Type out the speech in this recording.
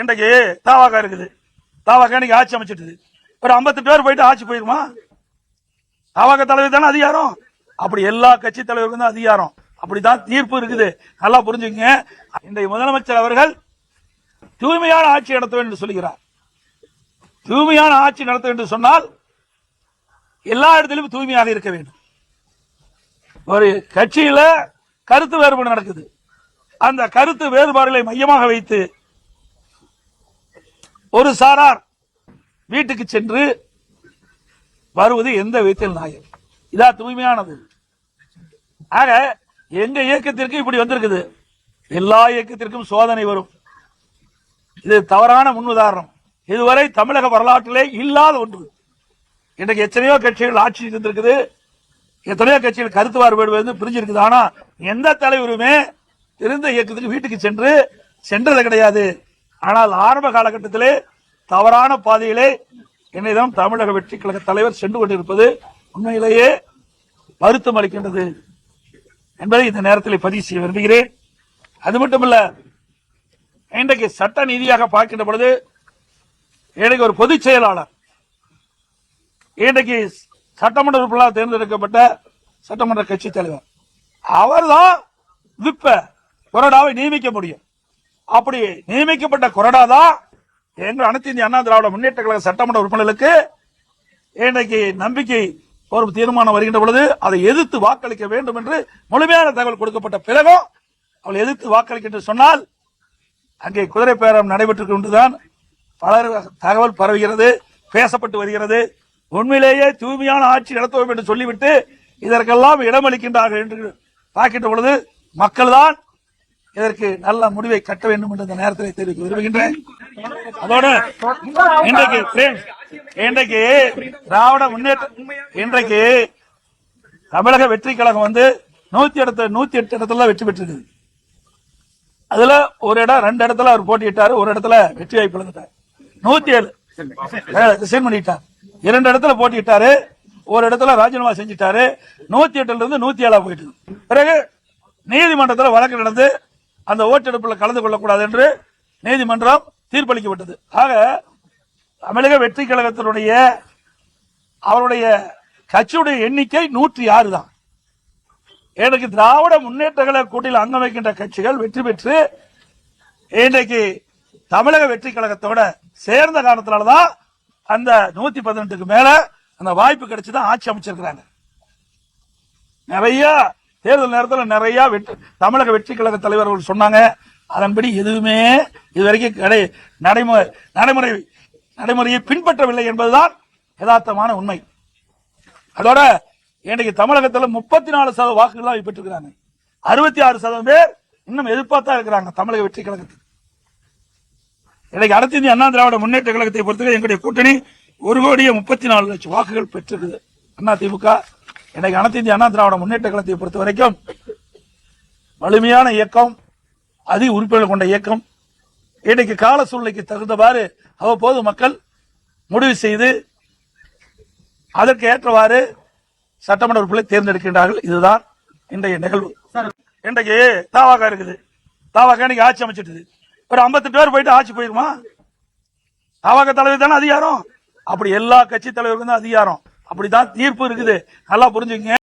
இன்றைக்கு தாவாக்கா இருக்குது. தாவாக்கா இன்னைக்கு ஆட்சி அமைச்சிட்டு ஒரு 58 பேர் போயிட்டு ஆட்சி போயிருமா? தாவாக்கா தலைவர் தானே அதிகாரம். அப்படி எல்லா கட்சி தலைவருக்கும் தான் அதிகாரம். அப்படிதான் தீர்ப்பு இருக்குது. நல்லா புரிஞ்சுக்கங்க. இன்றைய முதலமைச்சர் அவர்கள் தூய்மையான ஆட்சி நடத்த வேண்டும் என்று சொல்கிறார். தூய்மையான ஆட்சி நடத்த வேண்டும் என்று சொன்னால் எல்லா இடத்திலும் தூய்மையாக இருக்க வேண்டும். ஒரு கட்சியில கருத்து வேறுபாடு நடக்குது. அந்த கருத்து வேறுபாடுகளை மையமாக வைத்து ஒரு சாரார் வீட்டுக்கு சென்று வருவது எந்த விதத்தில் நியாயம்? இதா தூய்மையானது? ஆக எங்க இயக்கத்திற்கு இப்படி வந்திருக்குது. எல்லா இயக்கத்திற்கும் சோதனை வரும். இது தவறான முன்னுதாரணம். இதுவரை தமிழக வரலாற்றிலே இல்லாத ஒன்று. இன்றைக்கு எத்தனையோ கட்சிகள் ஆட்சி இருந்திருக்குது. எத்தனையோ கட்சிகள் கருத்து வேறுபாடு பிரிஞ்சிருக்குது. ஆனா எந்த தலைவருமே இருந்த இயக்கத்துக்கு வீட்டுக்கு சென்றது கிடையாது. ஆனால் ஆரம்ப காலகட்டத்திலே தவறான பாதையிலே என்னிடம் தமிழக வெற்றி கழக தலைவர் சென்று கொண்டிருப்பது உண்மையிலேயே வருத்தம் அளிக்கின்றது என்பதை இந்த நேரத்தில் பதிவு செய்ய விரும்புகிறேன். அது மட்டுமல்ல, இன்றைக்கு சட்ட நீதியாக பார்க்கின்ற பொழுது இன்றைக்கு ஒரு பொதுச் செயலாளர், இன்றைக்கு சட்டமன்ற உறுப்பினராக தேர்ந்தெடுக்கப்பட்ட சட்டமன்ற கட்சி தலைவர், அவர்தான் விப்ப கொறடாவை நியமிக்க முடியும். அப்படி நியமிக்கப்பட்ட கொறடா தான் எங்கள் அனைத்து இந்திய அண்ணா திராவிட முன்னேற்ற கழக சட்டமன்ற உறுப்பினர்களுக்கு இன்றைக்கு நம்பிக்கை ஒரு தீர்மானம் வருகின்ற பொழுது அதை எதிர்த்து வாக்களிக்க வேண்டும் என்று முழுமையான தகவல் கொடுக்கப்பட்ட பிறகும் அவள் எதிர்த்து வாக்களிக்க என்று சொன்னால் அங்கே குதிரை பேரம் நடைபெற்றுக் கொண்டுதான் பலர் தகவல் பரவுகிறது, பேசப்பட்டு வருகிறது. உண்மையிலேயே தூய்மையான ஆட்சி நடத்துவோம் என்று சொல்லிவிட்டு இதற்கெல்லாம் இடமளிக்கின்றார்கள் என்று பார்க்கின்ற பொழுது மக்கள் தான் இதற்கு நல்ல முடிவை கட்ட வேண்டும் என்று இந்த நேரத்தில் தெரிவிக்க விரும்புகின்றேன். அதோடு இன்றைக்கு திராவிட முன்னேற்ற இன்றைக்கு தமிழக வெற்றி கழகம் 108 இடத்துல வெற்றி பெற்றிருக்கு. அதுல ஒரு இடம் 2 இடத்துல அவர் போட்டியிட்டாரு, ஒரு இடத்துல வெற்றி வாய்ப்பு இழந்துட்டார். 107 ரிசைன் பண்ணிட்டார். 2 இடத்துல போட்டியிட்டாரு, ஒரு இடத்துல ராஜினாமா செஞ்சிட்டாரு. 108 இருந்து 107 போயிட்டு பிறகு நீதிமன்றத்தில் வழக்கு நடந்து அந்த ஓட்டெடுப்பில் கலந்து கொள்ளக்கூடாது என்று நீதிமன்றம் தீர்ப்பளிக்கப்பட்டது. ஆக தமிழக வெற்றி கழகத்தினுடைய அவருடைய கட்சியுடைய எண்ணிக்கை 106 தான். எனக்கு திராவிட முன்னேற்ற கழக கூட்டணியில் அங்கம் வைக்கின்ற கட்சிகள் வெற்றி பெற்று இன்றைக்கு தமிழக வெற்றி கழகத்தோட சேர்ந்த காரணத்தினால்தான் அந்த 118க்கு மேல அந்த வாய்ப்பு கிடைச்சுதான் ஆட்சி அமைச்சிருக்கிறாங்க. நிறைய தேர்தல் நேரத்தில் நிறைய தமிழக வெற்றி கழக தலைவர்கள் சொன்னாங்க. அதன்படி எதுவுமே இதுவரைக்கும் நடைமுறையை பின்பற்றவில்லை என்பதுதான் யதார்த்தமான உண்மை. அதோட இன்றைக்கு தமிழகத்தில் 34% வாக்குகள் தான் பெற்றிருக்கிறாங்க. 66% பேர் இன்னும் எதிர்பார்த்தா இருக்கிறாங்க தமிழக வெற்றி கழகத்துக்கு. இன்னைக்கு அனைத்து இந்திய அண்ணா திராவிட முன்னேற்ற கழகத்தை பொறுத்தவரை எங்களுடைய கூட்டணி 1,34,00,000 வாக்குகள் பெற்றிருக்குது. அண்ணா திமுக இன்னைக்கு அனைத்து இந்திய அண்ணா திராவிட முன்னேற்ற கழகத்தை பொறுத்த வரைக்கும் வலிமையான இயக்கம், அதிக உறுப்பினர்கள் கொண்ட இயக்கம். இன்றைக்கு கால சூழ்நிலைக்கு தகுந்தவாறு அவ்வப்போது மக்கள் முடிவு செய்து அதற்கு ஏற்றவாறு சட்டமன்ற உறுப்பினர்களை தேர்ந்தெடுக்கின்றார்கள். இதுதான் இன்றைய நிகழ்வு. இன்றைக்கு தாவாக்கா இருக்குது. தாவாக்கா இன்னைக்கு ஆட்சி அமைச்சிட்டு ஒரு 58 பேர் போயிட்டு ஆட்சி போயிருமா? தாவாக்கா தலைவர் தானே அதிகாரம். அப்படி எல்லா கட்சி தலைவருக்கும் தான் அதிகாரம். அப்படிதான் தீர்ப்பு இருக்குது. நல்லா புரிஞ்சுக்கங்க.